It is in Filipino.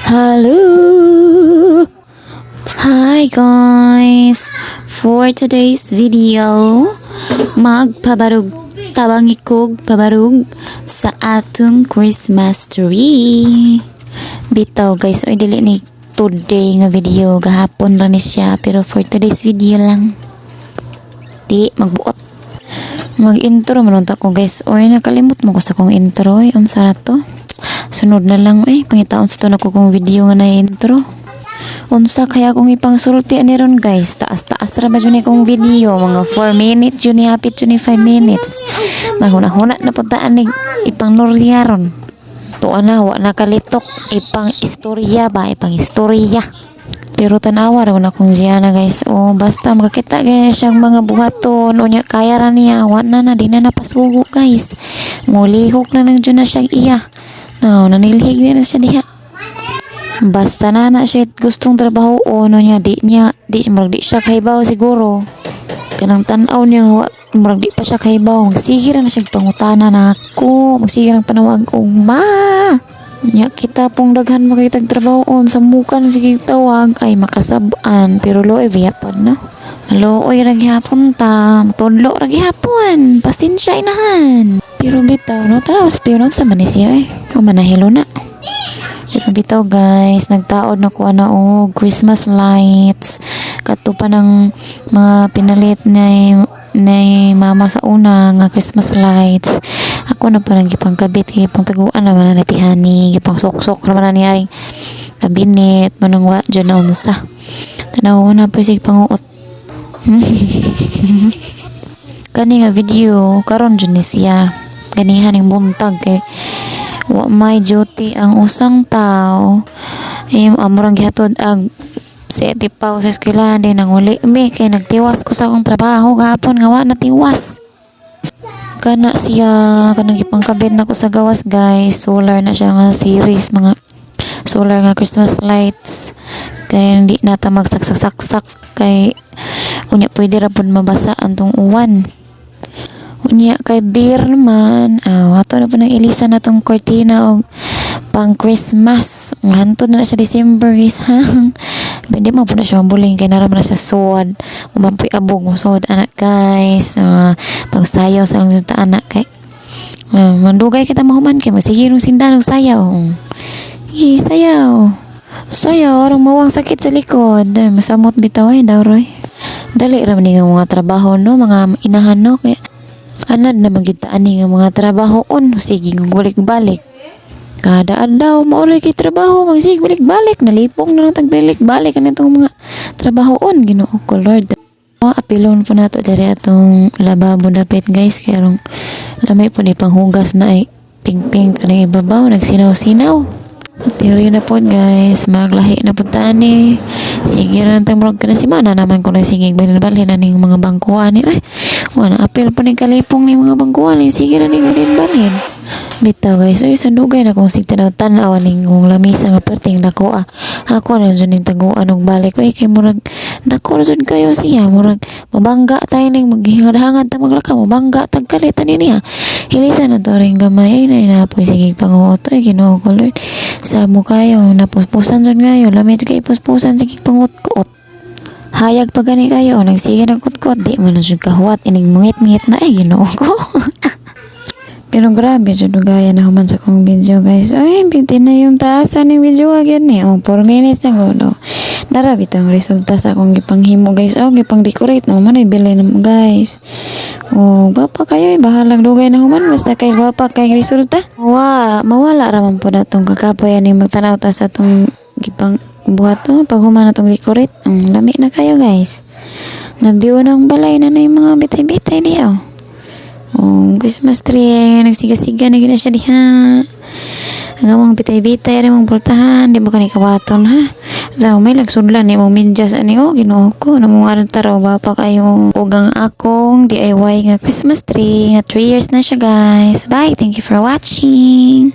Hello! Hi guys! For today's video, magpabarug tabangikog pabarug sa atong Christmas tree. Bitaw guys, oy dili ni today nga video, gahapon ra ni siya, pero for today's video lang. Di magbuot. Mag-intro man unta ko guys. Oy nakalimot mo ko sa kong intro, unsa to? Sunod na lang pangitaon sa to na ko kong video nga na intro. Unsa kaya kung ipangsulti ani ron guys, taas-taas ra ba jud ni kong video, mga 4 minutes jud ni, hapit jud ni 5 minutes. Mahuna-huna na puntaan ni ipang norya ron. Tuwa na wa na kalitok, ipang istorya ba, ipang istorya. Pero tanawa ra na kung siya na guys. Oh, basta makakita guys siyang mga buhaton unya kaya ra niya, wa na di na napasugo guys. Mulihok na nang jud na siyang iya. No, nanilhig na siya diha. Basta na siya gustong trabaho no niya, di siya kaibaw siguro. Kanang tan-aw niya murag di pa siya kaibaw. Sige ra na siya pangutana na ako. Sige ra panawag og ma. Nya kita pong daghan makitag trabahoon sa mukan sige tawag ay makasab-an, pero loe biyapon na. Malooy ra gihapon ta, tudlo ra gihapon. Pasensya inahan. Pero bitaw no, tara spiyon sa manisya manahilo na. Pero bitaw guys, nagtaod na ko na Christmas lights. Kato pa ng mga pinalit na mama sa una nga Christmas lights. Ako na parang gipangkabit, gipangtaguan naman na natihani, gipang sok-sok naman na niyaring kabinet, manang wa dyan na unsa. Tanaw na po sige panguot. Kani nga video, karon dyan ni siya. Ganihan yung buntag kay wa may duty ang usang tao. Amurang gihatod ag seti pa sa eskwelahan din nang uli mi kay nagtiwas ko sa akong trabaho gahapon nga wa natiwas. Kana siya kanang gipangkabit na ko sa gawas guys. Solar na siya nga series, mga solar nga Christmas lights, kay hindi nata magsaksak kay unya pwede ra pud mabasa antong uwan. Unya kay beer naman ato na po nang ilisa na tong cortina og pang Christmas. Hantod na siya December guys ha. Hindi mo po na siya mabuling kay naram na siya suwad. Umampoy abog mo suwad anak guys. Pang sayaw sa lang sa anak kay mandugay kita mahuman kay masigirong sindanog sayaw. Sayaw. Sayaw arang mawang sakit sa likod. Masamot bitaw daw roy. Dali ra man nga mga trabaho no, mga inahan no, kay anad na magitaan ni nga mga trabahoon. Sige gulik-balik. Kada adlaw maoray kay trabaho, magsig balik-balik, nalipong na lang tagbalik-balik kanitong mga trabahoon. Ginoo ko Lord. Apilon po nato diri atong lababo dapit guys, kay arong lamay po ni panghugas na ay ping-ping kanang ibabaw nagsinaw-sinaw. Pero yun na po guys, maglahi na po tani. Sige na nang murag ka na si mana naman kung nasigig balin-balin na ning mga bangkuan ni. Ay, wala apil pa ni kalipong ni mga bangkuan ni. Sige na ning balin-balin. Bitaw guys, ay sa dugay na kung sigta daw tanaw ning mong lamisa nga perting dako ako na dyan ning taguan og balik. Ay kay murag dako jud kayo siya, murag mabangga tayo ning maghingad-hangad ta maglaka, mabangga tagkalitan ni niya. Hilisan na to ring gamay ay napoy sige panguot. Ay Ginoo ko Lord, sa mo kayo napuspusan jud kayo, lamay jud kay puspusan sige panguot-kuot. Hayag pa gani kayo, nagsige na kutkot, di man jud kahuwat ining mungit-ngit na ay Ginoo ko. Pero grabe jud gaya na human sa kong video guys. Ay, binti na yung taasan ng video agad ni. 4 minutes na ko no. Narabit ang resulta sa akong gipanghimo guys. Gipang decorate na man ay bilay na mo guys. Bapa kayo bahalang dugay na human basta kay guwapa kay resulta. Mawala ra man po na tong kakapoy ani magtanaw ta sa tong gipang buhat to pag human na tong decorate. Lami na kayo guys. Nabiyo nang balay na yung mga bitay-bitay diyo. Christmas tree nagsiga-siga na gina siya diha. Hanggang mong bitay-bitay rin mong pultahan, di mo ka ni kabaton ha. So may lagsudlan ni mong medyas ani Ginoo ko na mong arantaraw ba pa kayo ugang akong DIY nga Christmas tree nga 3 years na siya guys. Bye, thank you for watching.